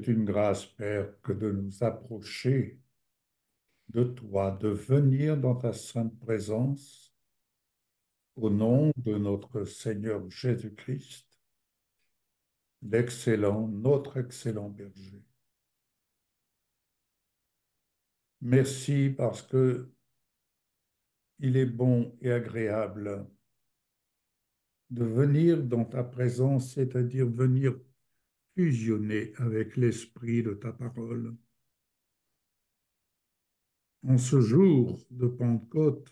une grâce, Père, que de nous approcher de toi, de venir dans ta sainte présence au nom de notre Seigneur Jésus-Christ, l'excellent, notre excellent berger. Merci parce que il est bon et agréable de venir dans ta présence, c'est-à-dire venir fusionner avec l'esprit de ta parole. En ce jour de Pentecôte,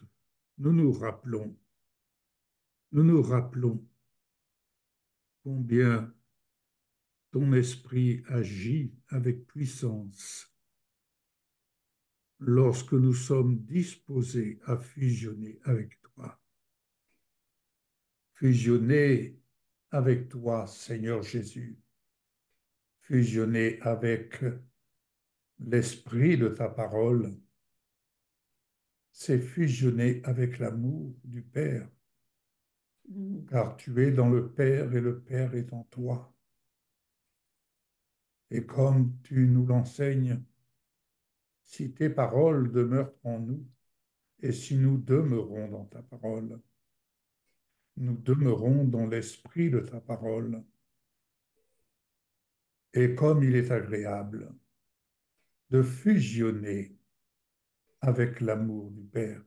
nous nous rappelons, nous nous rappelons combien ton esprit agit avec puissance lorsque nous sommes disposés à fusionner avec toi. Fusionner avec toi, Seigneur Jésus. Fusionner avec l'esprit de ta parole. C'est fusionner avec l'amour du Père, car tu es dans le Père et le Père est en toi. Et comme tu nous l'enseignes, si tes paroles demeurent en nous, et si nous demeurons dans ta parole, nous demeurons dans l'esprit de ta parole. Et comme il est agréable de fusionner avec l'amour du Père.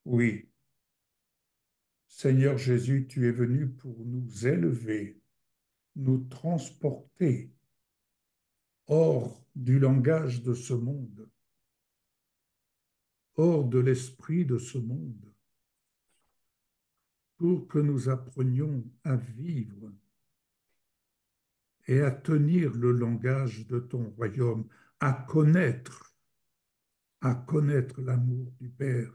Oui, Seigneur Jésus, tu es venu pour nous élever, nous transporter hors du langage de ce monde, hors de l'esprit de ce monde, pour que nous apprenions à vivre et à tenir le langage de ton royaume, à connaître l'amour du Père,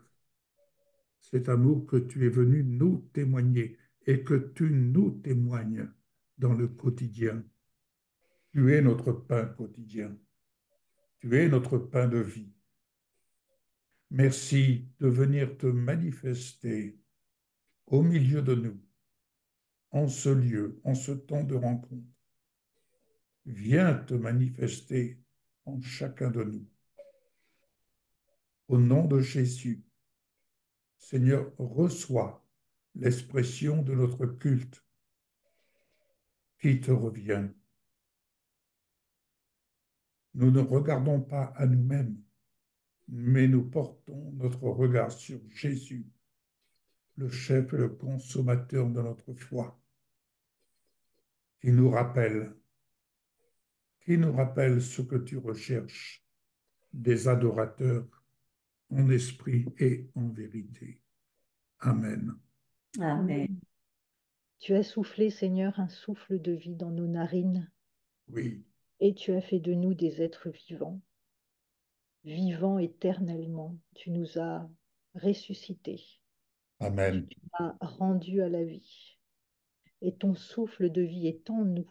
cet amour que tu es venu nous témoigner et que tu nous témoignes dans le quotidien. Tu es notre pain quotidien, tu es notre pain de vie. Merci de venir te manifester au milieu de nous, en ce lieu, en ce temps de rencontre. Viens te manifester en chacun de nous. Au nom de Jésus, Seigneur, reçois l'expression de notre culte qui te revient. Nous ne regardons pas à nous-mêmes, mais nous portons notre regard sur Jésus, le chef et le consommateur de notre foi, qui nous rappelle, qui nous rappelle ce que tu recherches, des adorateurs en esprit et en vérité. Amen. Amen. Tu as soufflé, Seigneur, un souffle de vie dans nos narines Oui, et tu as fait de nous des êtres vivants, vivants éternellement. Tu nous as ressuscités, tu Amen. nous as rendus à la vie et ton souffle de vie est en nous.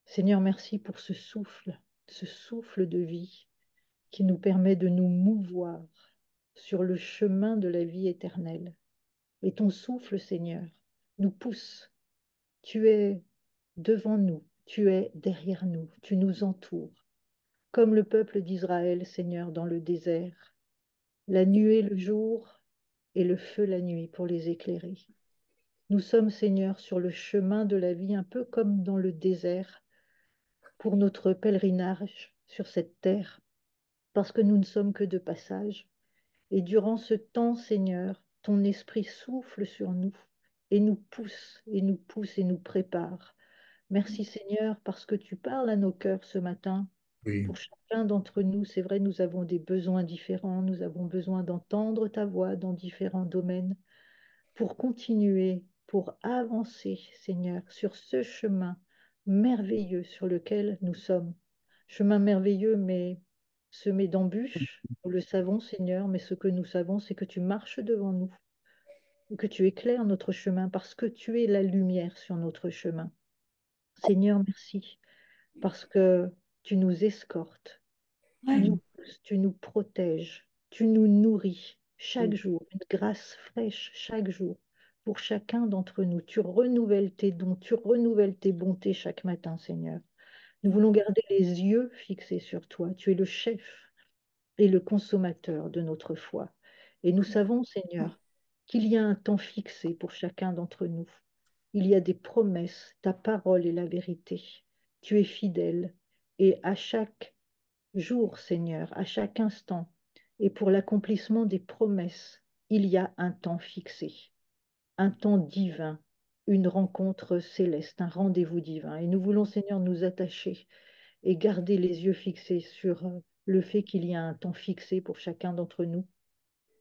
Seigneur, merci pour ce souffle de vie qui nous permet de nous mouvoir sur le chemin de la vie éternelle. Et ton souffle, Seigneur, nous pousse. Tu es devant nous, tu es derrière nous, tu nous entoures, comme le peuple d'Israël, Seigneur, dans le désert, la nuée le jour et le feu la nuit pour les éclairer. Nous sommes, Seigneur, sur le chemin de la vie, un peu comme dans le désert, pour notre pèlerinage sur cette terre, parce que nous ne sommes que de passage. Et durant ce temps, Seigneur, ton esprit souffle sur nous et nous pousse et nous pousse et nous prépare. Merci Seigneur parce que tu parles à nos cœurs ce matin. Oui, Pour chacun d'entre nous, c'est vrai, nous avons des besoins différents, nous avons besoin d'entendre ta voix dans différents domaines pour continuer, pour avancer, Seigneur, sur ce chemin merveilleux sur lequel nous sommes. Chemin merveilleux, mais semé d'embûches, nous le savons, Seigneur, mais ce que nous savons, c'est que tu marches devant nous et que tu éclaires notre chemin parce que tu es la lumière sur notre chemin. Seigneur, merci parce que tu nous escortes, tu nous pousses, tu nous protèges, tu nous nourris chaque jour, une grâce fraîche chaque jour pour chacun d'entre nous. Tu renouvelles tes dons, tu renouvelles tes bontés chaque matin, Seigneur. Nous voulons garder les yeux fixés sur toi. Tu es le chef et le consommateur de notre foi. Et nous savons, Seigneur, qu'il y a un temps fixé pour chacun d'entre nous. Il y a des promesses, ta parole est la vérité. Tu es fidèle et à chaque jour, Seigneur, à chaque instant, et pour l'accomplissement des promesses, il y a un temps fixé, un temps divin, une rencontre céleste, un rendez-vous divin. Et nous voulons, Seigneur, nous attacher et garder les yeux fixés sur le fait qu'il y a un temps fixé pour chacun d'entre nous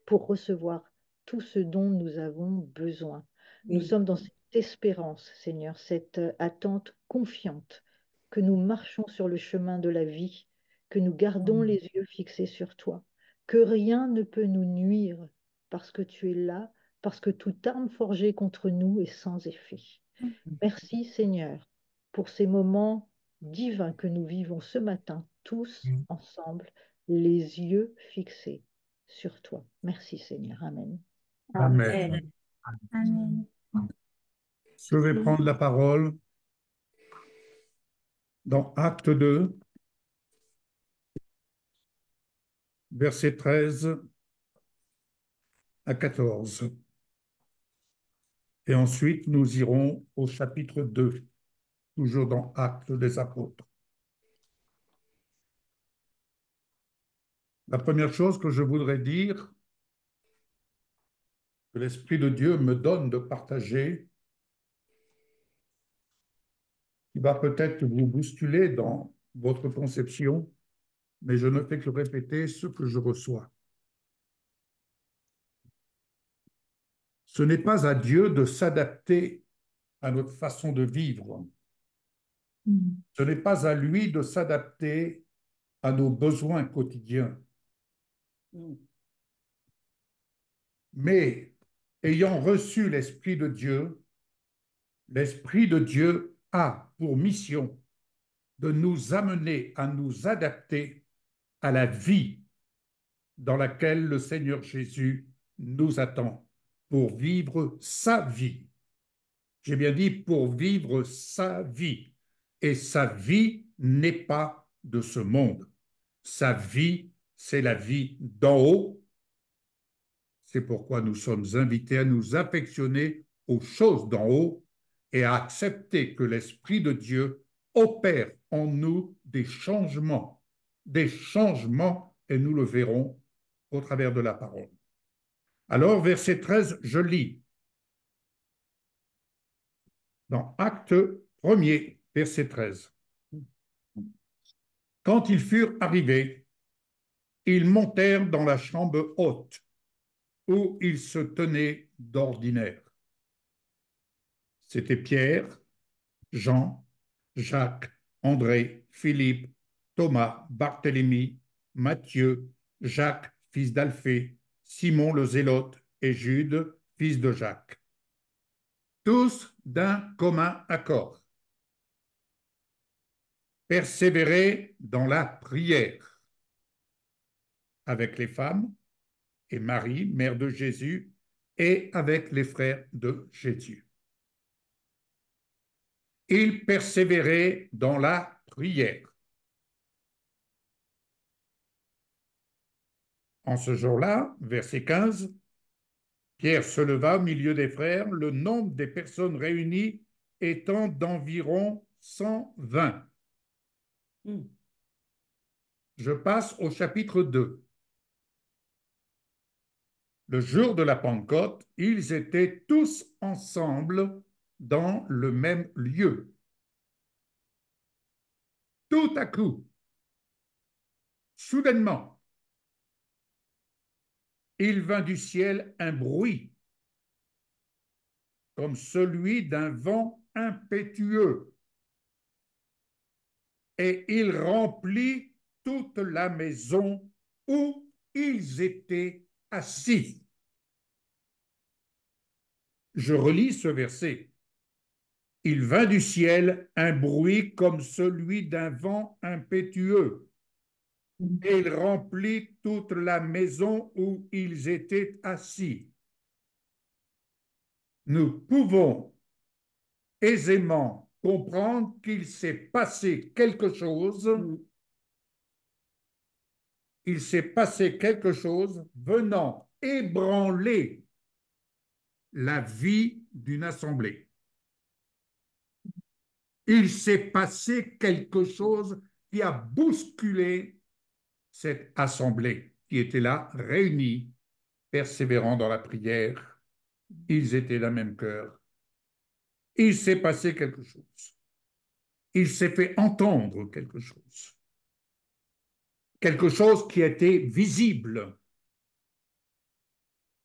pour recevoir tout ce dont nous avons besoin. Nous Oui. sommes dans cette espérance, Seigneur, cette attente confiante que nous marchons sur le chemin de la vie, que nous gardons les yeux fixés sur toi, que rien ne peut nous nuire parce que tu es là, parce que toute arme forgée contre nous est sans effet. Merci Seigneur pour ces moments divins que nous vivons ce matin, tous ensemble, les yeux fixés sur toi. Merci Seigneur. Amen. Amen. Amen. Amen. Je vais prendre la parole dans Acte 2, versets 13 à 14. Et ensuite, nous irons au chapitre 2, toujours dans Actes des Apôtres. La première chose que je voudrais dire, que l'Esprit de Dieu me donne de partager, qui va peut-être vous bousculer dans votre conception, mais je ne fais que répéter ce que je reçois. Ce n'est pas à Dieu de s'adapter à notre façon de vivre. Ce n'est pas à lui de s'adapter à nos besoins quotidiens. Mais ayant reçu l'Esprit de Dieu a pour mission de nous amener à nous adapter à la vie dans laquelle le Seigneur Jésus nous attend pour vivre sa vie. J'ai bien dit pour vivre sa vie. Et sa vie n'est pas de ce monde. Sa vie, c'est la vie d'en haut. C'est pourquoi nous sommes invités à nous affectionner aux choses d'en haut et à accepter que l'Esprit de Dieu opère en nous des changements, et nous le verrons au travers de la parole. Alors, verset 13, je lis dans Acte 1er, verset 13. Quand ils furent arrivés, ils montèrent dans la chambre haute où ils se tenaient d'ordinaire. C'était Pierre, Jean, Jacques, André, Philippe, Thomas, Barthélemy, Matthieu, Jacques, fils d'Alphée, Simon le Zélote et Jude, fils de Jacques. Tous d'un commun accord. Persévérer dans la prière avec les femmes et Marie, mère de Jésus, et avec les frères de Jésus. Ils persévéraient dans la prière. En ce jour-là, verset 15, Pierre se leva au milieu des frères, le nombre des personnes réunies étant d'environ 120. Je passe au chapitre 2. Le jour de la Pentecôte, ils étaient tous ensemble dans le même lieu. Tout à coup, soudainement, il vint du ciel un bruit, comme celui d'un vent impétueux, et il remplit toute la maison où ils étaient assis. Je relis ce verset. Il vint du ciel un bruit comme celui d'un vent impétueux, et il remplit toute la maison où ils étaient assis. Nous pouvons aisément comprendre qu'il s'est passé quelque chose, il s'est passé quelque chose venant ébranler la vie d'une assemblée. Il s'est passé quelque chose qui a bousculé cette assemblée qui était là, réunie, persévérant dans la prière. Ils étaient d'un même cœur. Il s'est passé quelque chose. Il s'est fait entendre quelque chose. Quelque chose qui était visible.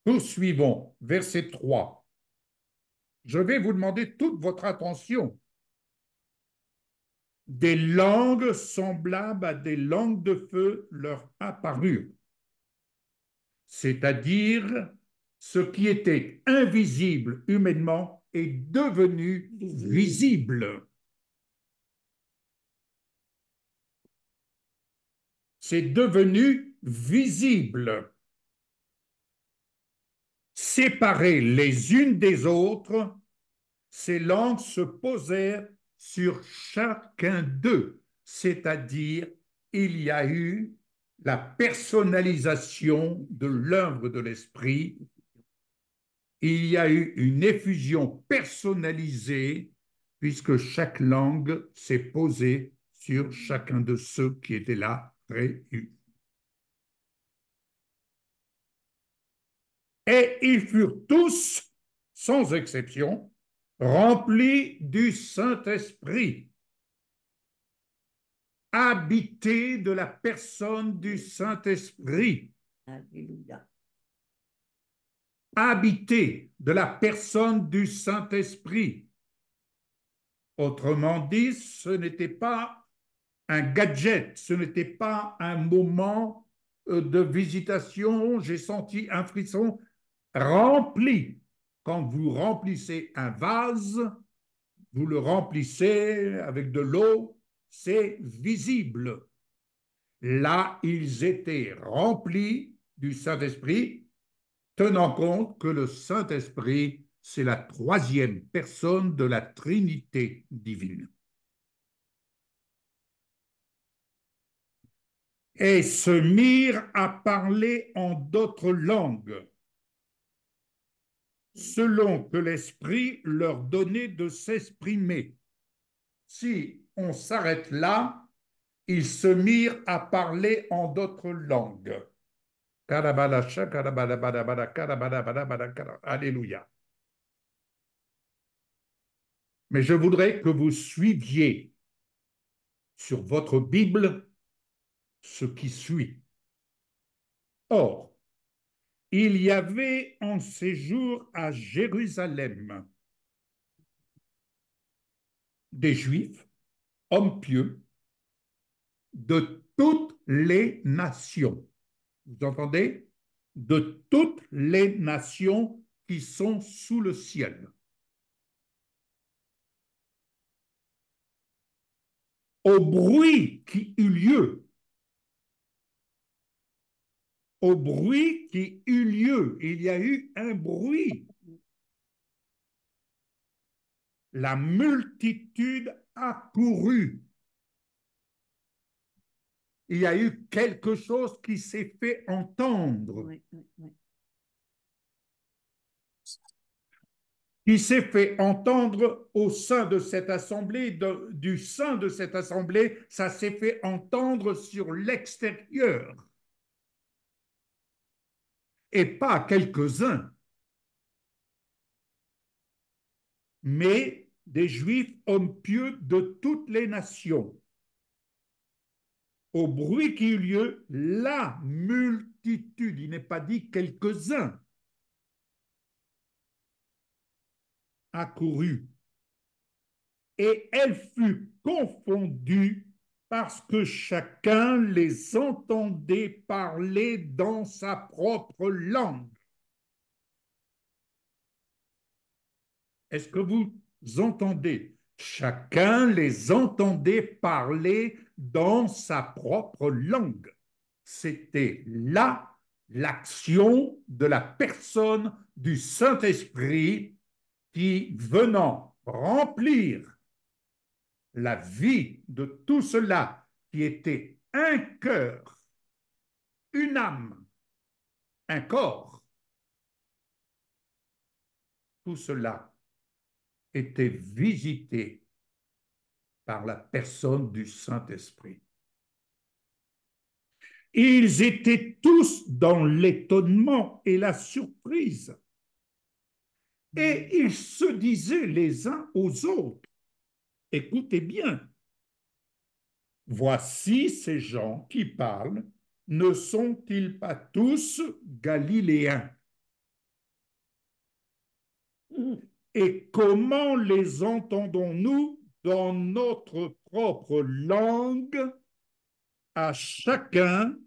Poursuivons, verset 3. Je vais vous demander toute votre attention. Des langues semblables à des langues de feu leur apparurent, c'est-à-dire ce qui était invisible humainement est devenu visible. C'est devenu visible. Séparées les unes des autres, ces langues se posèrent sur chacun d'eux, c'est-à-dire il y a eu la personnalisation de l'œuvre de l'Esprit, il y a eu une effusion personnalisée puisque chaque langue s'est posée sur chacun de ceux qui étaient là réunis. Et ils furent tous, sans exception, remplis du Saint-Esprit, habités de la personne du Saint-Esprit. Alléluia. Habités de la personne du Saint-Esprit. Autrement dit, ce n'était pas un gadget, ce n'était pas un moment de visitation, j'ai senti un frisson rempli. Quand vous remplissez un vase, vous le remplissez avec de l'eau, c'est visible. Là, ils étaient remplis du Saint-Esprit, tenant compte que le Saint-Esprit, c'est la troisième personne de la Trinité divine. Et se mirent à parler en d'autres langues, selon que l'Esprit leur donnait de s'exprimer. Si on s'arrête là, ils se mirent à parler en d'autres langues. Alléluia. Mais je voudrais que vous suiviez sur votre Bible ce qui suit. Or, il y avait en séjour à Jérusalem des Juifs, hommes pieux, de toutes les nations. Vous entendez? De toutes les nations qui sont sous le ciel. Au bruit qui eut lieu, au bruit qui eut lieu, il y a eu un bruit. La multitude accourut. Il y a eu quelque chose qui s'est fait entendre. Oui, oui, oui. Qui s'est fait entendre au sein de cette assemblée, du sein de cette assemblée, ça s'est fait entendre sur l'extérieur. Et pas quelques-uns, mais des Juifs hommes pieux de toutes les nations. Au bruit qui eut lieu, la multitude, il n'est pas dit quelques-uns, accourut. Et elle fut confondue parce que chacun les entendait parler dans sa propre langue. Est-ce que vous entendez? Chacun les entendait parler dans sa propre langue. C'était là l'action de la personne du Saint-Esprit qui, venant remplir la vie de tout cela qui était un cœur, une âme, un corps, tout cela était visité par la personne du Saint-Esprit. Ils étaient tous dans l'étonnement et la surprise. Et ils se disaient les uns aux autres, écoutez bien, voici ces gens qui parlent, ne sont-ils pas tous galiléens? Et comment les entendons-nous dans notre propre langue, à chacun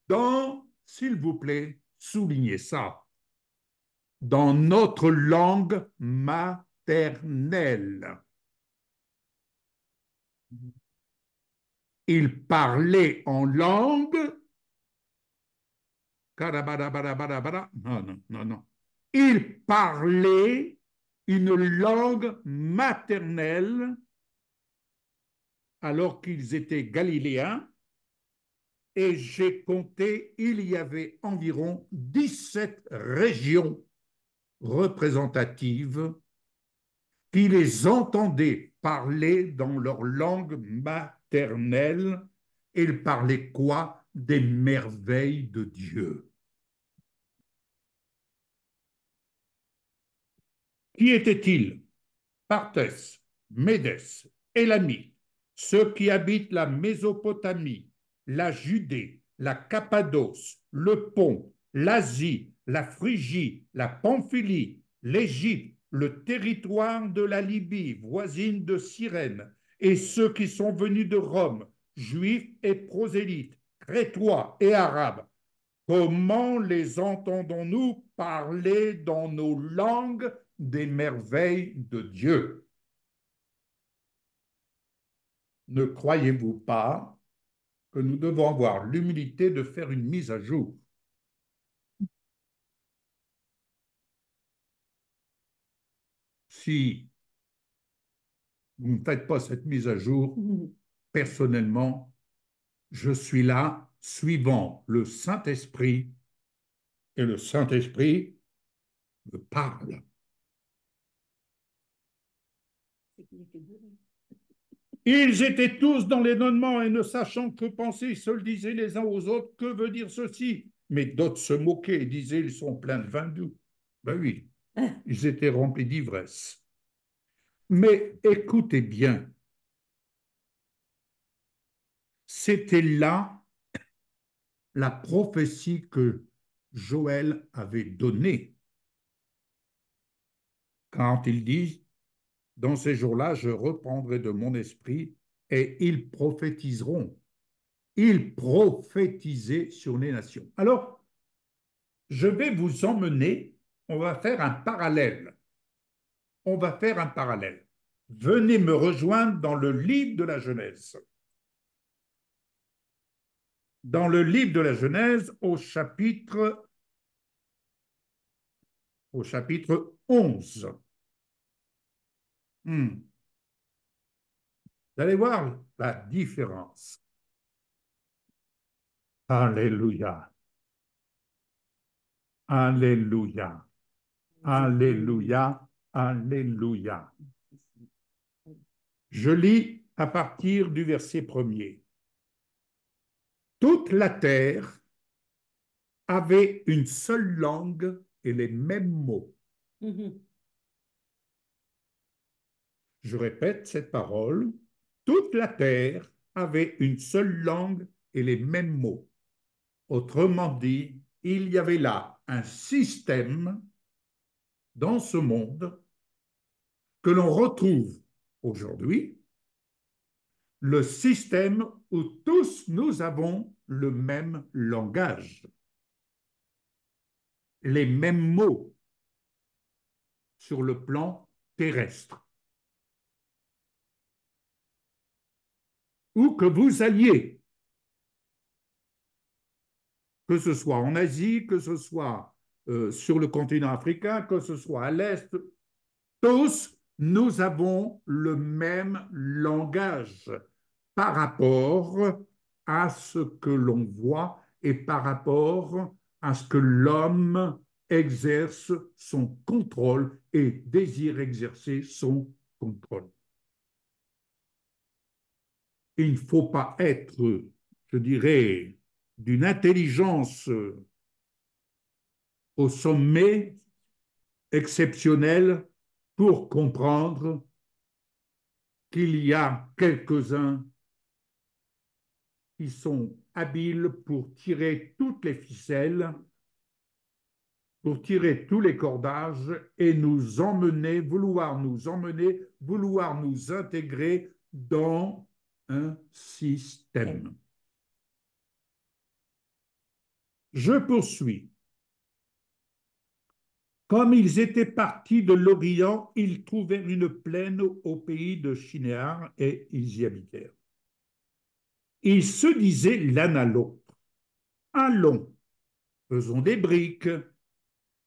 dans, s'il vous plaît, soulignez ça, dans notre langue maternelle. Il parlait en langue. Non, non, non, non. Il parlait une langue maternelle alors qu'ils étaient galiléens. Et j'ai compté, il y avait environ 17 régions représentatives qui les entendaient parler dans leur langue maternelle. Ils parlaient quoi? Des merveilles de Dieu. Qui étaient-ils? Partès, Médès, Élamite, ceux qui habitent la Mésopotamie, la Judée, la Cappadoce, le Pont, l'Asie, la Phrygie, la Pamphylie, l'Égypte, le territoire de la Libye, voisine de Cyrène, et ceux qui sont venus de Rome, juifs et prosélytes, crétois et arabes. Comment les entendons-nous parler dans nos langues des merveilles de Dieu? Ne croyez-vous pas que nous devons avoir l'humilité de faire une mise à jour? Si vous ne faites pas cette mise à jour, personnellement, je suis là suivant le Saint-Esprit et le Saint-Esprit me parle. Ils étaient tous dans l'étonnement et ne sachant que penser, ils se le disaient les uns aux autres, que veut dire ceci? Mais d'autres se moquaient et disaient, ils sont pleins de vin doux. Ben oui, ils étaient remplis d'ivresse. Mais écoutez bien, c'était là la prophétie que Joël avait donnée quand il dit, dans ces jours-là, je reprendrai de mon esprit et ils prophétiseront. Ils prophétisaient sur les nations. Alors, je vais vous emmener, on va faire un parallèle. On va faire un parallèle. Venez me rejoindre dans le livre de la Genèse. Dans le livre de la Genèse, au chapitre 11. Vous allez voir la différence. Alléluia. Alléluia. Alléluia. Alléluia. Je lis à partir du verset 1er. Toute la terre avait une seule langue et les mêmes mots. Je répète cette parole. Toute la terre avait une seule langue et les mêmes mots. Autrement dit, il y avait là un système dans ce monde que l'on retrouve aujourd'hui, le système où tous nous avons le même langage, les mêmes mots sur le plan terrestre. Où que vous alliez, que ce soit en Asie, que ce soit sur le continent africain, que ce soit à l'Est, tous nous avons le même langage par rapport à ce que l'on voit et par rapport à ce que l'homme exerce son contrôle et désire exercer son contrôle. Il ne faut pas être, je dirais, d'une intelligence au sommet exceptionnel pour comprendre qu'il y a quelques-uns qui sont habiles pour tirer toutes les ficelles, pour tirer tous les cordages et nous emmener, vouloir nous intégrer dans un système. Je poursuis. Comme ils étaient partis de l'Orient, ils trouvèrent une plaine au pays de Shinéar et ils y habitèrent. Ils se disaient l'un à l'autre, allons, faisons des briques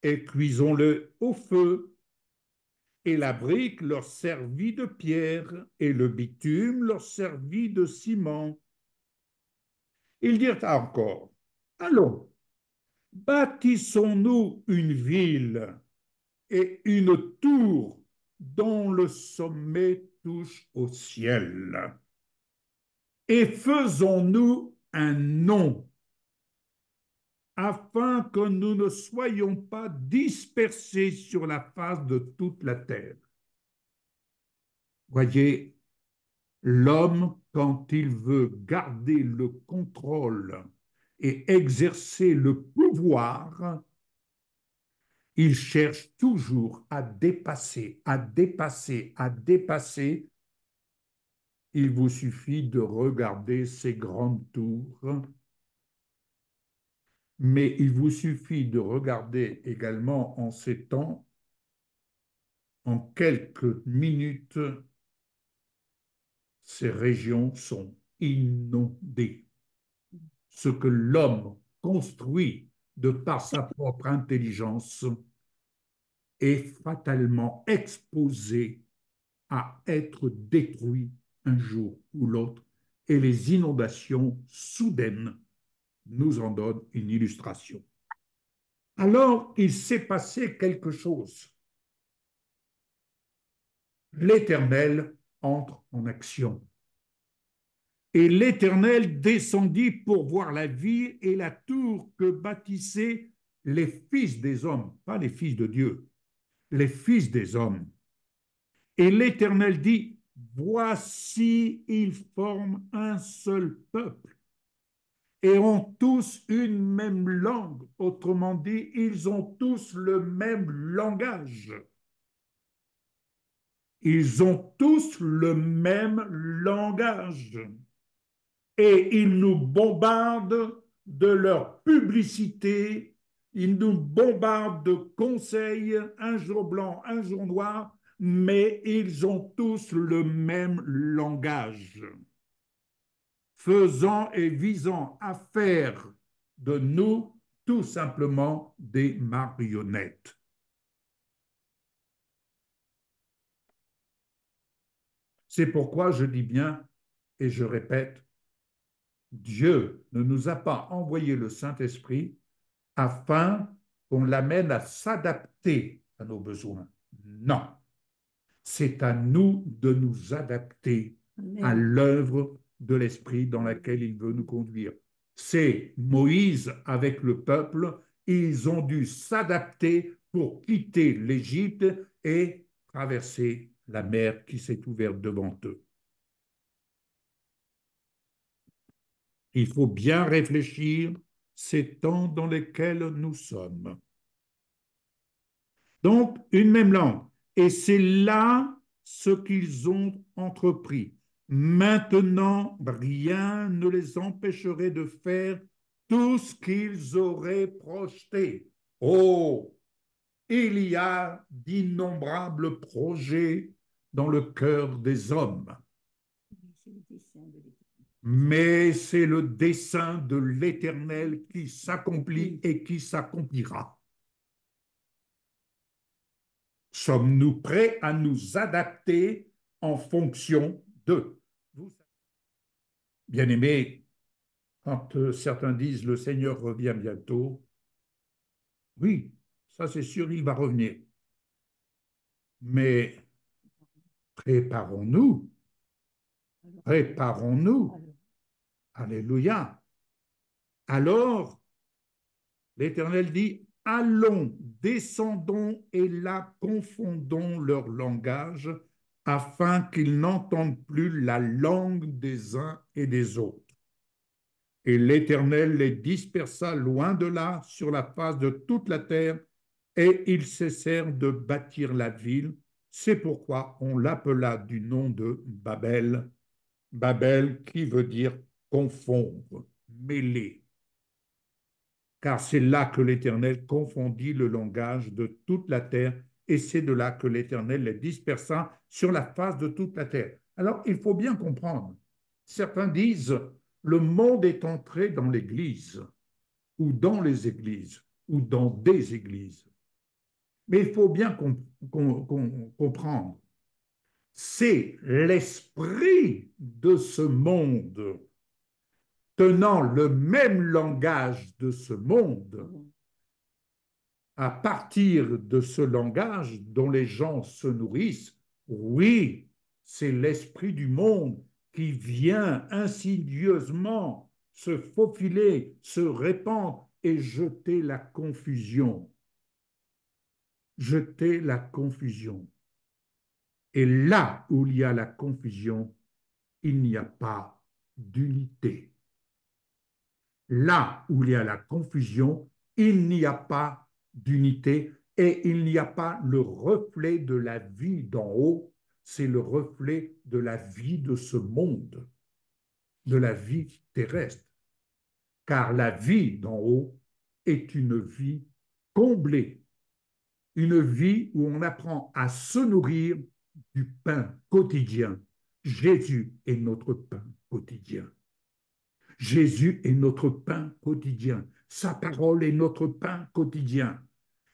et cuisons-le au feu. Et la brique leur servit de pierre et le bitume leur servit de ciment. Ils dirent encore, allons, bâtissons-nous une ville et une tour dont le sommet touche au ciel. Et faisons-nous un nom, afin que nous ne soyons pas dispersés sur la face de toute la terre. Voyez, l'homme, quand il veut garder le contrôle et exercer le pouvoir, il cherche toujours à dépasser, à dépasser, à dépasser. Il vous suffit de regarder ces grandes tours, mais il vous suffit de regarder également en ces temps, en quelques minutes, ces régions sont inondées. Ce que l'homme construit de par sa propre intelligence est fatalement exposé à être détruit un jour ou l'autre, et les inondations soudaines nous en donnent une illustration. Alors, il s'est passé quelque chose. L'Éternel entre en action. Et l'Éternel descendit pour voir la ville et la tour que bâtissaient les fils des hommes, pas les fils de Dieu, les fils des hommes. Et l'Éternel dit, voici, ils forment un seul peuple et ont tous une même langue. Autrement dit, ils ont tous le même langage. Ils ont tous le même langage. Et ils nous bombardent de leur publicité, ils nous bombardent de conseils, un jour blanc, un jour noir, mais ils ont tous le même langage, faisant et visant à faire de nous tout simplement des marionnettes. C'est pourquoi je dis bien, et je répète, Dieu ne nous a pas envoyé le Saint-Esprit afin qu'on l'amène à s'adapter à nos besoins. Non, c'est à nous de nous adapter à l'œuvre de l'Esprit dans laquelle il veut nous conduire. C'est Moïse avec le peuple, ils ont dû s'adapter pour quitter l'Égypte et traverser la mer qui s'est ouverte devant eux. Il faut bien réfléchir ces temps dans lesquels nous sommes. Donc, une même langue. Et c'est là ce qu'ils ont entrepris. Maintenant, rien ne les empêcherait de faire tout ce qu'ils auraient projeté. Oh, il y a d'innombrables projets dans le cœur des hommes. Mais c'est le dessein de l'Éternel qui s'accomplit et qui s'accomplira. Sommes-nous prêts à nous adapter en fonction d'eux? Bien-aimés, quand certains disent le Seigneur revient bientôt, oui, ça c'est sûr, il va revenir. Mais préparons-nous, préparons-nous. Alléluia. Alors, l'Éternel dit, allons, descendons et là confondons leur langage afin qu'ils n'entendent plus la langue des uns et des autres. Et l'Éternel les dispersa loin de là sur la face de toute la terre et ils cessèrent de bâtir la ville. C'est pourquoi on l'appela du nom de Babel, Babel qui veut dire confondre, mêler, car c'est là que l'Éternel confondit le langage de toute la terre, et c'est de là que l'Éternel les dispersa sur la face de toute la terre. Alors, il faut bien comprendre. Certains disent, le monde est entré dans l'Église, ou dans les églises, ou dans des églises. Mais il faut bien comprendre, c'est l'esprit de ce monde tenant le même langage de ce monde, à partir de ce langage dont les gens se nourrissent, oui, c'est l'esprit du monde qui vient insidieusement se faufiler, se répandre et jeter la confusion. Jeter la confusion. Et là où il y a la confusion, il n'y a pas d'unité. Là où il y a la confusion, il n'y a pas d'unité et il n'y a pas le reflet de la vie d'en haut, c'est le reflet de la vie de ce monde, de la vie terrestre. Car la vie d'en haut est une vie comblée, une vie où on apprend à se nourrir du pain quotidien. Jésus est notre pain quotidien. Jésus est notre pain quotidien. Sa parole est notre pain quotidien.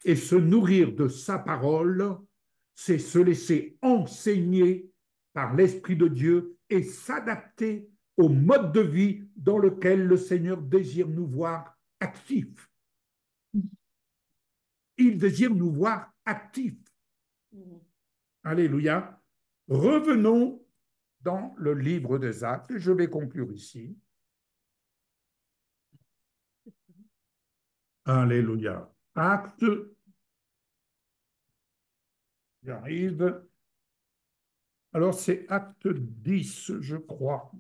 Et se nourrir de sa parole, c'est se laisser enseigner par l'Esprit de Dieu et s'adapter au mode de vie dans lequel le Seigneur désire nous voir actifs. Il désire nous voir actifs. Alléluia. Revenons dans le livre des Actes. Je vais conclure ici. Alléluia. Acte, j'arrive. Alors, c'est acte 10, je crois.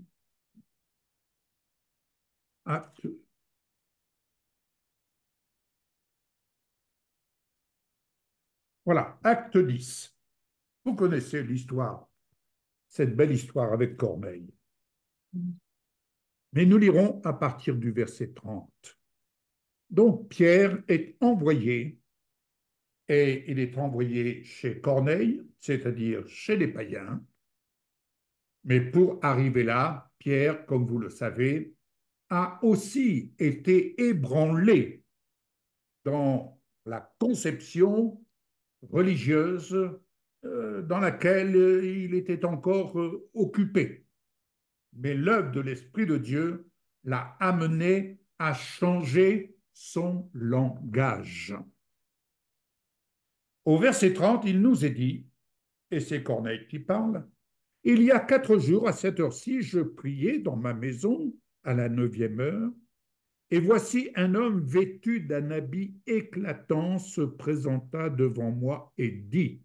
Acte. Voilà, acte 10. Vous connaissez l'histoire, cette belle histoire avec Corneille. Mais nous lirons à partir du verset 30. Donc, Pierre est envoyé, et il est envoyé chez Corneille, c'est-à-dire chez les païens. Mais pour arriver là, Pierre, comme vous le savez, a aussi été ébranlé dans la conception religieuse dans laquelle il était encore occupé. Mais l'œuvre de l'Esprit de Dieu l'a amené à changer son langage. Au verset 30, il nous est dit, et c'est Corneille qui parle, il y a 4 jours, à cette heure-ci, je priais dans ma maison à la 9e heure, et voici un homme vêtu d'un habit éclatant se présenta devant moi et dit,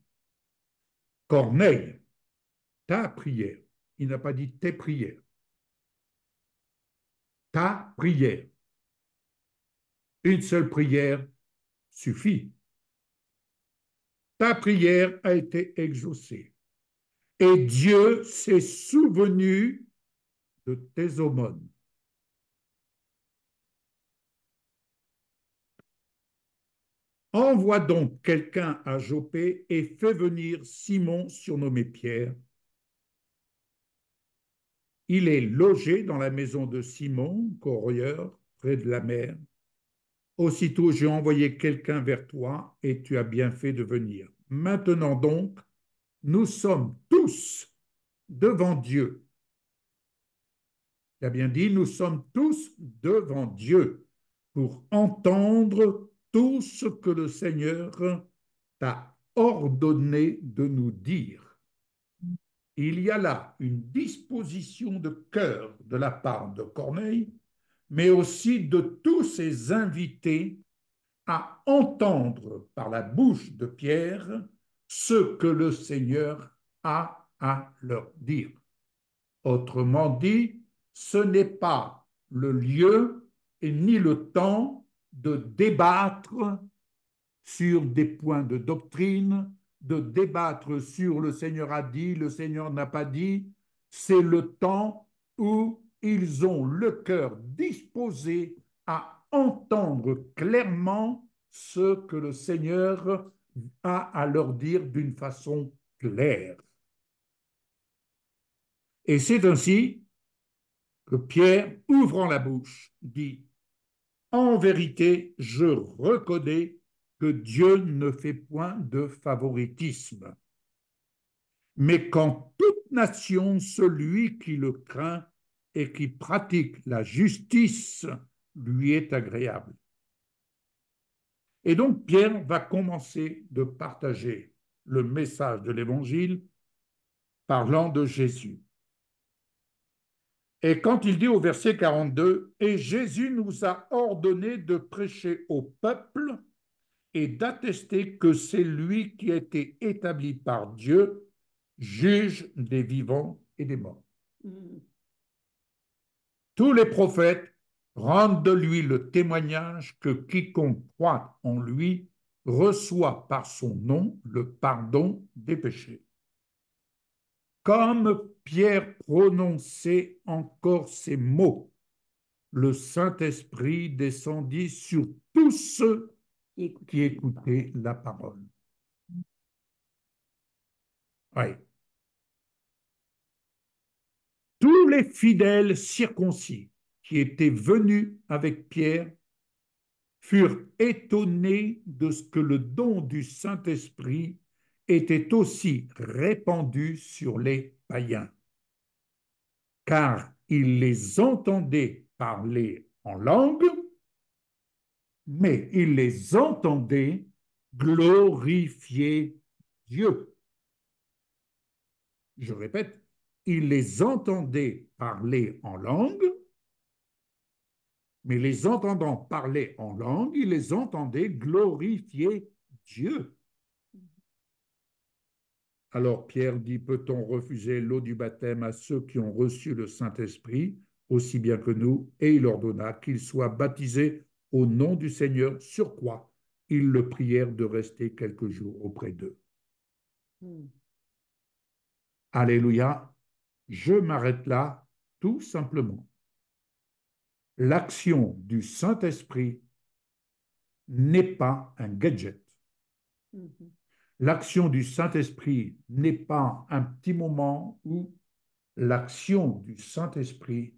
Corneille, ta prière, il n'a pas dit tes prières, ta prière, une seule prière suffit. Ta prière a été exaucée et Dieu s'est souvenu de tes aumônes. Envoie donc quelqu'un à Joppé et fais venir Simon surnommé Pierre. Il est logé dans la maison de Simon, corroyeur, près de la mer. Aussitôt j'ai envoyé quelqu'un vers toi et tu as bien fait de venir. Maintenant donc, nous sommes tous devant Dieu. Il a bien dit, nous sommes tous devant Dieu pour entendre tout ce que le Seigneur t'a ordonné de nous dire. Il y a là une disposition de cœur de la part de Corneille, mais aussi de tous ses invités à entendre par la bouche de Pierre ce que le Seigneur a à leur dire. Autrement dit, ce n'est pas le lieu et ni le temps de débattre sur des points de doctrine, de débattre sur le Seigneur a dit, le Seigneur n'a pas dit. C'est le temps où ils ont le cœur disposé à entendre clairement ce que le Seigneur a à leur dire d'une façon claire. Et c'est ainsi que Pierre, ouvrant la bouche, dit: en vérité, je reconnais que Dieu ne fait point de favoritisme, mais qu'en toute nation, celui qui le craint et qui pratique la justice lui est agréable. Et donc Pierre va commencer de partager le message de l'Évangile parlant de Jésus. Et quand il dit au verset 42, « Et Jésus nous a ordonné de prêcher au peuple et d'attester que c'est lui qui a été établi par Dieu, juge des vivants et des morts. » Tous les prophètes rendent de lui le témoignage que quiconque croit en lui reçoit par son nom le pardon des péchés. Comme Pierre prononçait encore ces mots, le Saint-Esprit descendit sur tous ceux qui écoutaient la parole. Oui. Tous les fidèles circoncis qui étaient venus avec Pierre furent étonnés de ce que le don du Saint-Esprit était aussi répandu sur les païens, car ils les entendaient parler en langue, mais ils les entendaient glorifier Dieu. Je répète, ils les entendaient parler en langue, mais les entendant parler en langue, ils les entendaient glorifier Dieu. Alors Pierre dit, peut-on refuser l'eau du baptême à ceux qui ont reçu le Saint-Esprit, aussi bien que nous? Et il ordonna qu'ils soient baptisés au nom du Seigneur, sur quoi ils le prièrent de rester quelques jours auprès d'eux. Alléluia, je m'arrête là tout simplement. L'action du Saint-Esprit n'est pas un gadget. L'action du Saint-Esprit n'est pas un petit moment où l'action du Saint-Esprit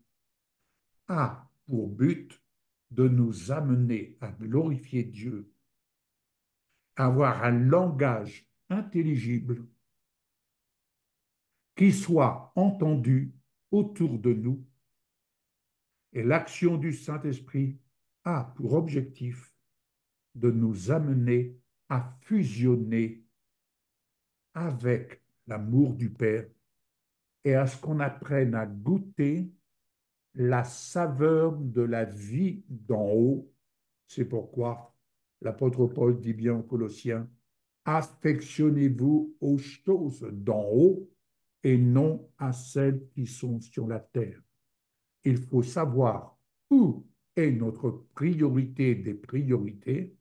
a pour but de nous amener à glorifier Dieu, à avoir un langage intelligible qui soit entendu autour de nous. Et l'action du Saint-Esprit a pour objectif de nous amener à fusionner avec l'amour du Père et à ce qu'on apprenne à goûter la saveur de la vie d'en haut. C'est pourquoi l'apôtre Paul dit bien aux Colossiens, affectionnez-vous aux choses d'en haut et non à celles qui sont sur la terre. Il faut savoir où est notre priorité des priorités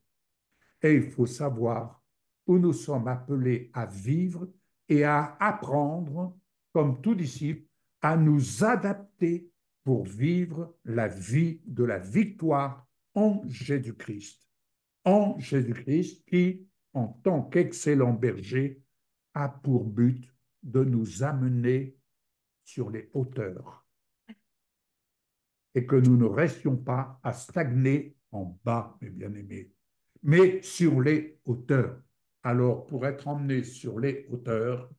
et il faut savoir où nous sommes appelés à vivre et à apprendre, comme tout disciple, à nous adapter pour vivre la vie de la victoire en Jésus-Christ. En Jésus-Christ qui, en tant qu'excellent berger, a pour but de nous amener sur les hauteurs et que nous ne restions pas à stagner en bas, mes bien-aimés, mais sur les hauteurs. Alors, pour être emmené sur les hauteurs,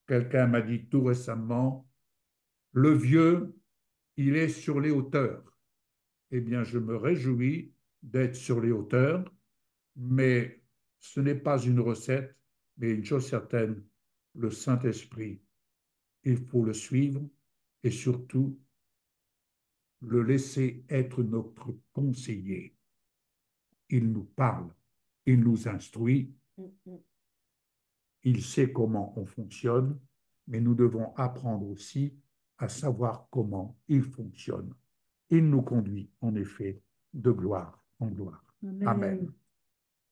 quelqu'un m'a dit tout récemment, le vieux, il est sur les hauteurs. Eh bien, je me réjouis d'être sur les hauteurs, mais ce n'est pas une recette, mais une chose certaine, le Saint-Esprit, il faut le suivre et surtout le laisser être notre conseiller. Il nous parle, il nous instruit, Mm, mm. il sait comment on fonctionne, mais nous devons apprendre aussi à savoir comment il fonctionne. Il nous conduit, en effet, de gloire en gloire. Amen. Amen.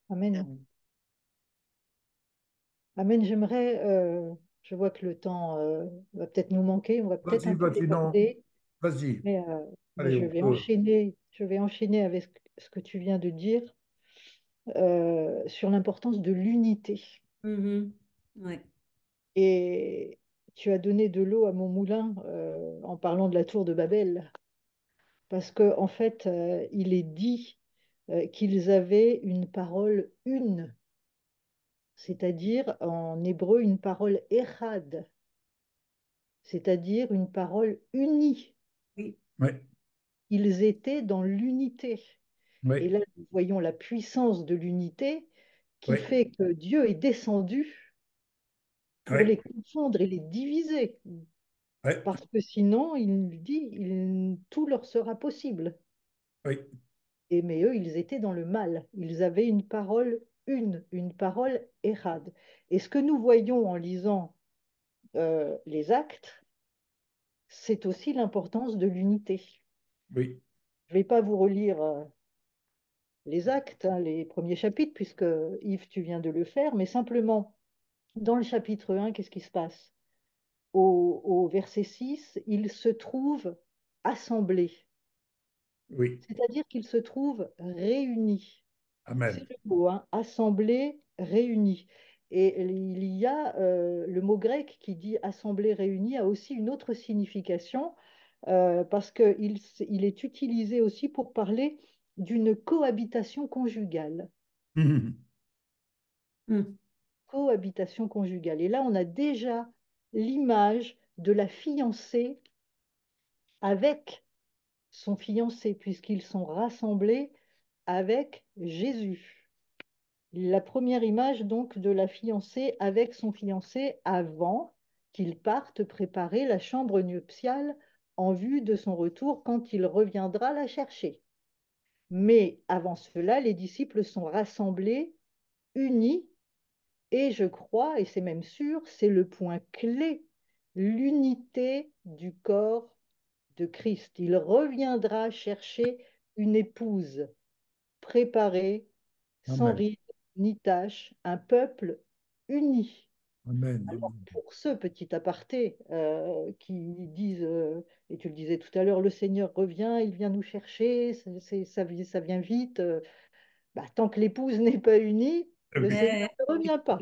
Amen. Amen. J'aimerais, je vois que le temps va peut-être nous manquer, on va peut-être un peu Vas-y, non, déborder, vas-y. mais Allez, on peut. je vais enchaîner avec ce que tu viens de dire sur l'importance de l'unité. Mhm. Ouais. Et tu as donné de l'eau à mon moulin en parlant de la tour de Babel, parce qu'en en fait, il est dit qu'ils avaient une parole une, c'est-à-dire en hébreu une parole echad, c'est-à-dire une parole unie. Oui. Oui, Ils étaient dans l'unité. Et oui, là, nous voyons la puissance de l'unité qui oui, fait que Dieu est descendu pour oui, les confondre et les diviser. oui, Parce que sinon, il dit, tout leur sera possible. oui. Et, mais eux, ils étaient dans le mal. Ils avaient une parole une parole errade. Et ce que nous voyons en lisant les actes, c'est aussi l'importance de l'unité. Oui. Je ne vais pas vous relire les actes, hein, les premiers chapitres, puisque Yves, tu viens de le faire, mais simplement, dans le chapitre 1, qu'est-ce qui se passe? Au verset 6, ils se trouvent assemblés, Oui. c'est-à-dire qu'ils se trouvent réunis. C'est Amen. le mot, hein, assemblée, réunie. Et il y a le mot grec qui dit assemblée, réunie a aussi une autre signification parce qu'il est utilisé aussi pour parler d'une cohabitation conjugale. Mhm. Mm. Cohabitation conjugale. Et là, on a déjà l'image de la fiancée avec son fiancé, puisqu'ils sont rassemblés avec Jésus. La première image donc de la fiancée avec son fiancé avant qu'ils partent préparer la chambre nuptiale en vue de son retour quand il reviendra la chercher. Mais avant cela, les disciples sont rassemblés, unis, et je crois, et c'est même sûr, c'est le point clé, l'unité du corps de Christ. Il reviendra chercher une épouse préparée, sans Amen. ride ni tache, un peuple uni. Amen. Alors, Amen. pour ceux, petit aparté, qui disent, et tu le disais tout à l'heure, le Seigneur revient, il vient nous chercher, ça vient vite. Bah, tant que l'épouse n'est pas unie, le Oui. Seigneur Ouais. ne revient pas.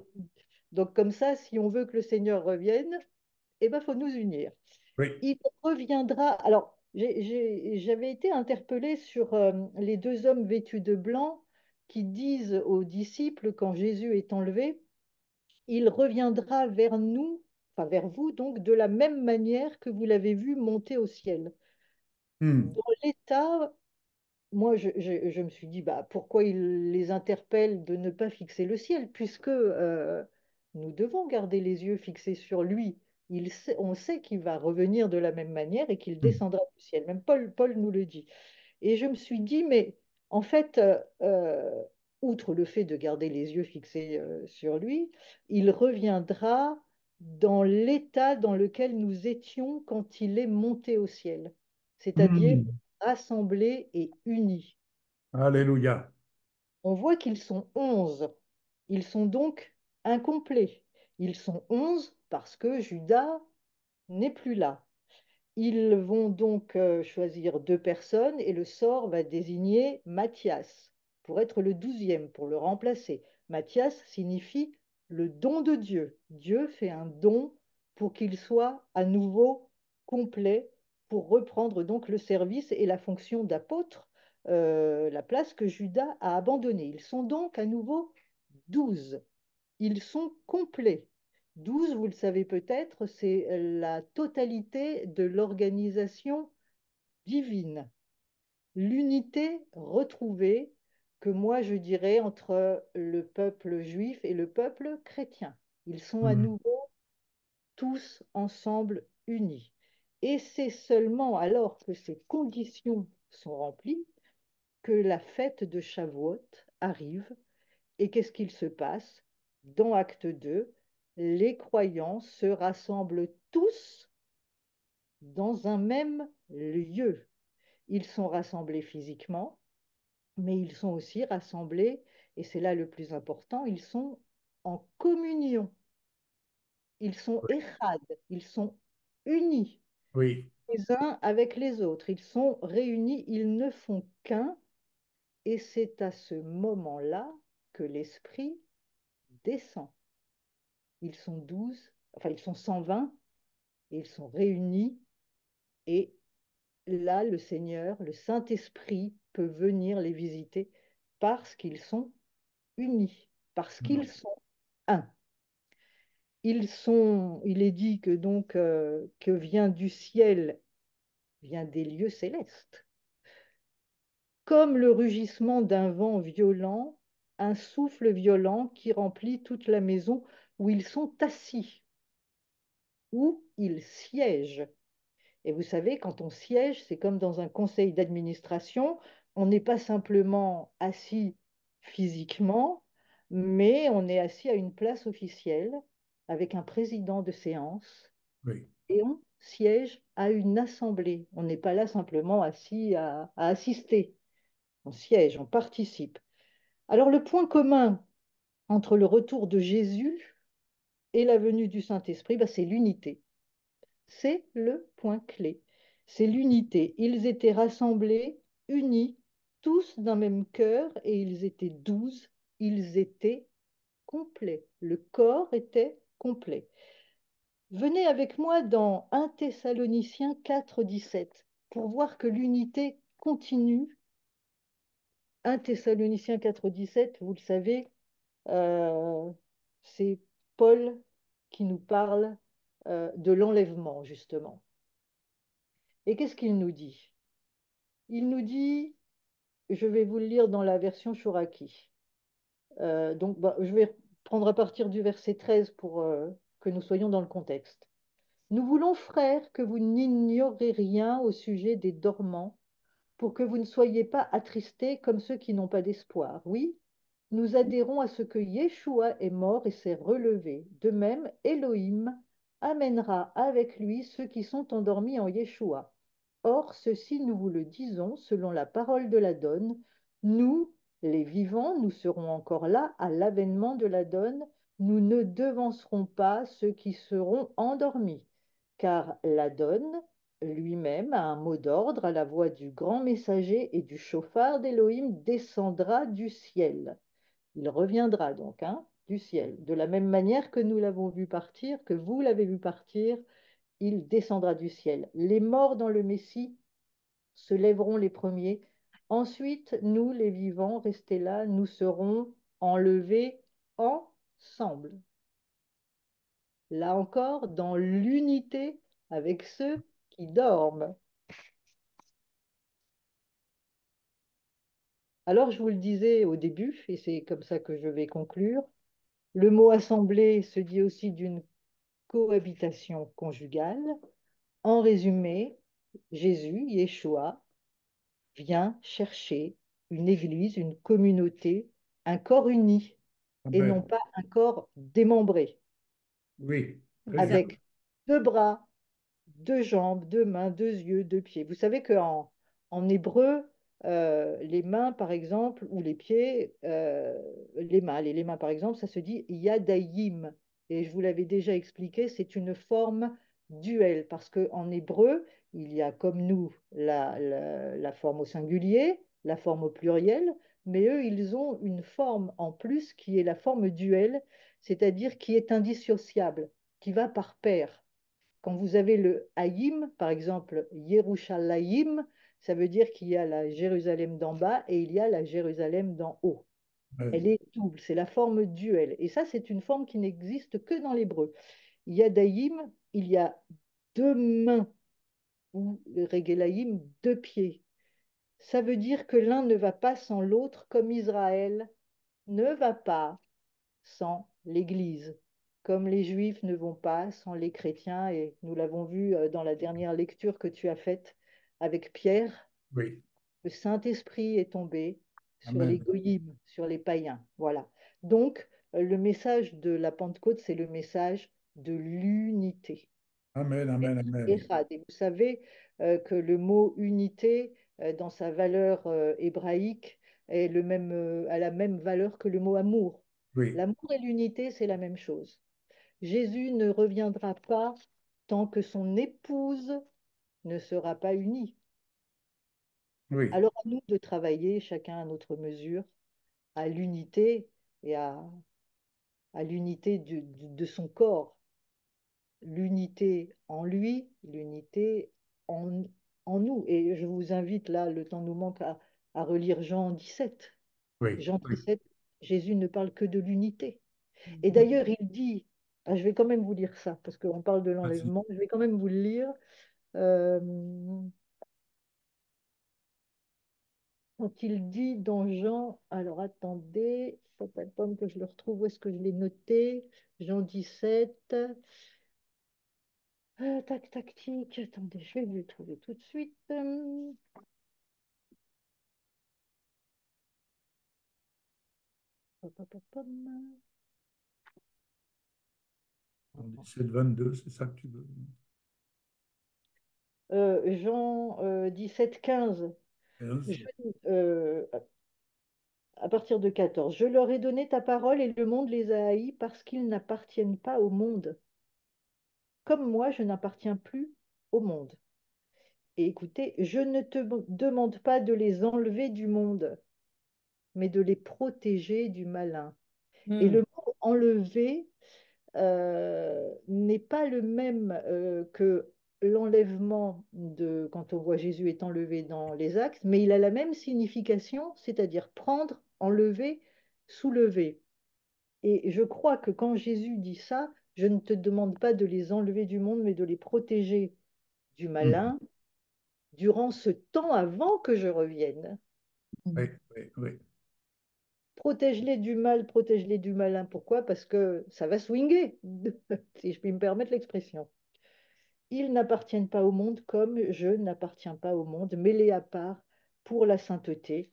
Donc, comme ça, si on veut que le Seigneur revienne, eh ben, faut nous unir. Oui. Il reviendra. Alors, j'avais été interpellée sur les deux hommes vêtus de blanc qui disent aux disciples, quand Jésus est enlevé, il reviendra vers nous, enfin vers vous, donc de la même manière que vous l'avez vu monter au ciel. Hmm. Dans l'état, moi, je me suis dit, bah, pourquoi il les interpelle de ne pas fixer le ciel, puisque nous devons garder les yeux fixés sur lui. On sait qu'il va revenir de la même manière et qu'il Hmm. descendra du ciel. Même Paul nous le dit. Et je me suis dit, mais en fait, outre le fait de garder les yeux fixés sur lui, il reviendra dans l'état dans lequel nous étions quand il est monté au ciel, c'est-à-dire Hmm. rassemblés et unis. Alléluia. On voit qu'ils sont 11. Ils sont donc incomplets. Ils sont 11 parce que Judas n'est plus là. Ils vont donc choisir deux personnes et le sort va désigner Matthias pour être le 12e, pour le remplacer. Matthias signifie le don de Dieu. Dieu fait un don pour qu'il soit à nouveau complet, pour reprendre donc le service et la fonction d'apôtre, la place que Judas a abandonnée. Ils sont donc à nouveau 12. ils sont complets. 12, vous le savez peut-être, c'est la totalité de l'organisation divine, l'unité retrouvée que moi je dirais entre le peuple juif et le peuple chrétien. Ils sont à Mhm. nouveau tous ensemble unis. Et c'est seulement alors que ces conditions sont remplies que la fête de Shavuot arrive. Et qu'est-ce qu'il se passe? Dans Acte 2, les croyants se rassemblent tous dans un même lieu. Ils sont rassemblés physiquement, mais ils sont aussi rassemblés, et c'est là le plus important, ils sont en communion. Ils sont échad, ils sont unis Oui, les uns avec les autres. Ils sont réunis, ils ne font qu'un, et c'est à ce moment-là que l'Esprit descend. Ils sont 12, enfin ils sont 120, et ils sont réunis, et là, le Seigneur, le Saint-Esprit peut venir les visiter parce qu'ils sont unis, parce qu'ils Mhm. sont un. Il est dit que donc que vient du ciel, vient des lieux célestes, comme le rugissement d'un vent violent, un souffle violent qui remplit toute la maison où ils sont assis, où ils siègent. Et vous savez, quand on siège, c'est comme dans un conseil d'administration, on n'est pas simplement assis physiquement, mais on est assis à une place officielle avec un président de séance oui, et on siège à une assemblée. On n'est pas là simplement assis à assister. On siège, on participe. Alors le point commun entre le retour de Jésus et la venue du Saint-Esprit, bah, c'est l'unité. C'est le point clé. C'est l'unité. Ils étaient rassemblés, unis, tous d'un même cœur, et ils étaient 12. Ils étaient complets. Le corps était complet. Venez avec moi dans 1 Thessaloniciens 4, 17 pour voir que l'unité continue. 1 Thessaloniciens 4, 17, vous le savez, euh, c'est Paul qui nous parle de l'enlèvement, justement. Et qu'est-ce qu'il nous dit? Il nous dit, je vais vous le lire dans la version Chouraki. Donc, bah, je vais prendre à partir du verset 13 pour que nous soyons dans le contexte. Nous voulons, frères, que vous n'ignorez rien au sujet des dormants, pour que vous ne soyez pas attristés comme ceux qui n'ont pas d'espoir. Oui, nous adhérons à ce que Yeshua est mort et s'est relevé. De même, Elohim amènera avec lui ceux qui sont endormis en Yeshua. Or, ceci, nous vous le disons, selon la parole de l'Adon, nous, les vivants, nous serons encore là à l'avènement de l'Adon, nous ne devancerons pas ceux qui seront endormis, car l'Adon lui-même a un mot d'ordre à la voix du grand messager et du chauffard d'Élohim descendra du ciel. Il reviendra donc du ciel, de la même manière que nous l'avons vu partir, que vous l'avez vu partir, il descendra du ciel. Les morts dans le Messie se lèveront les premiers. Ensuite, nous, les vivants, restés là, nous serons enlevés ensemble. Là encore, dans l'unité avec ceux qui dorment. Alors, je vous le disais au début, et c'est comme ça que je vais conclure, le mot assemblée se dit aussi d'une cohabitation conjugale. En résumé, Jésus, Yeshua, vient chercher une église, une communauté, un corps uni et non Amen. pas un corps démembré, Oui, C'est très ça. bien. avec deux bras, deux jambes, deux mains, deux yeux, deux pieds. Vous savez en hébreu, les mains, par exemple, ou les pieds, les mains, par exemple, ça se dit yadayim. Et je vous l'avais déjà expliqué, c'est une forme duel, parce qu'en hébreu, il y a comme nous la forme au singulier, la forme au pluriel, mais eux, ils ont une forme en plus qui est la forme duel, c'est-à-dire qui est indissociable, qui va par paire. Quand vous avez le Haïm, par exemple, Yerushalayim, ça veut dire qu'il y a la Jérusalem d'en bas et il y a la Jérusalem d'en haut. Elle Amen. est double, c'est la forme duel. Et ça, c'est une forme qui n'existe que dans l'hébreu. Yadaïm, il y a deux mains, ou Régelaïm, deux pieds. Ça veut dire que l'un ne va pas sans l'autre, comme Israël ne va pas sans l'Église, comme les Juifs ne vont pas sans les chrétiens. Et nous l'avons vu dans la dernière lecture que tu as faite avec Pierre. Oui. Le Saint-Esprit est tombé sur les Amen. goyim, sur les païens. Voilà. Donc, le message de la Pentecôte, c'est le message de l'unité. Amen. Amen. Amen. Echad. Et vous savez que le mot unité, dans sa valeur hébraïque, est a la même valeur que le mot amour. Oui. L'amour et l'unité, c'est la même chose. Jésus ne reviendra pas tant que son épouse ne sera pas unie. Oui. Alors à nous de travailler, chacun à notre mesure, à l'unité et à l'unité de son corps, l'unité en lui, l'unité en, en nous. Et je vous invite là, le temps nous manque, à relire Jean 17. Oui. Jean Oui. 17, Jésus ne parle que de l'unité. Et d'ailleurs, il dit, ah, je vais quand même vous lire ça, parce qu'on parle de Vas-y. l'enlèvement, je vais quand même vous le lire. Euh, Quand il dit dans Jean, alors attendez, pom, pom, pom, que je le retrouve, où est-ce que je l'ai noté? Jean 17. Tac, tac, tic, attendez, je vais vous le trouver tout de suite. Pom, pom, pom, pom. 17, 22, c'est ça que tu veux. Jean 17, 15. 15. Je- euh, à partir de 14. Je leur ai donné ta parole et le monde les a haïs parce qu'ils n'appartiennent pas au monde. Comme moi, je n'appartiens plus au monde. Et écoutez, je ne te demande pas de les enlever du monde, mais de les protéger du malin. Et Hmm. le mot enlever n'est pas le même que l'enlèvement de quand on voit Jésus est enlevé dans les Actes, mais il a la même signification, c'est-à-dire prendre, enlever, soulever. Et je crois que quand Jésus dit ça, je ne te demande pas de les enlever du monde, mais de les protéger du Mhm. malin durant ce temps avant que je revienne. Oui, oui, oui. Protège-les du mal, protège-les du malin. Pourquoi? Parce que ça va swinguer, si je puis me permettre l'expression. Ils n'appartiennent pas au monde comme je n'appartiens pas au monde, mêlés à part pour la sainteté,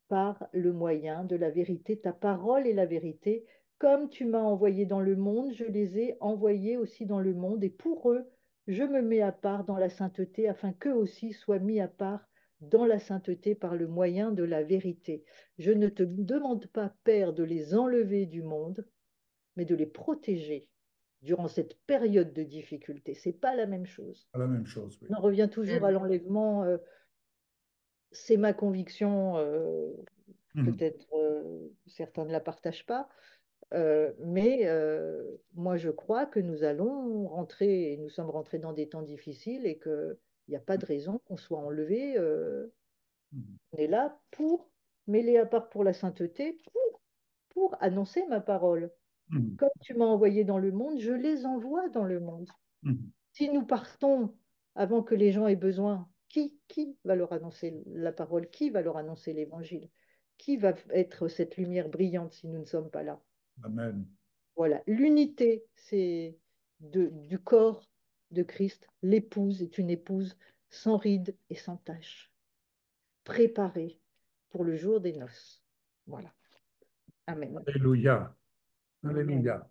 par le moyen de la vérité. Ta parole est la vérité. Comme tu m'as envoyé dans le monde, je les ai envoyés aussi dans le monde, et pour eux, je me mets à part dans la sainteté, afin qu'eux aussi soient mis à part dans la sainteté par le moyen de la vérité. Je ne te demande pas, Père, de les enlever du monde, mais de les protéger durant cette période de difficulté. C'est pas la même chose. Pas la même chose, oui. On en revient toujours à l'enlèvement. C'est ma conviction. Mhm. Peut-être certains ne la partagent pas, mais moi je crois que nous allons rentrer, et nous sommes rentrés dans des temps difficiles et qu'il n'y a pas de raison qu'on soit enlevé. Mhm. On est là pour mêler à part pour la sainteté, pour annoncer ma parole. Mhm. Comme tu m'as envoyé dans le monde, je les envoie dans le monde. Mhm. Si nous partons avant que les gens aient besoin, qui va leur annoncer la parole? Qui va leur annoncer l'évangile? Qui va être cette lumière brillante si nous ne sommes pas là? Amen. Voilà, l'unité, c'est du corps de Christ. L'épouse est une épouse sans rides et sans taches, préparée pour le jour des noces. Voilà, Amen. Alléluia. Amen. Alléluia.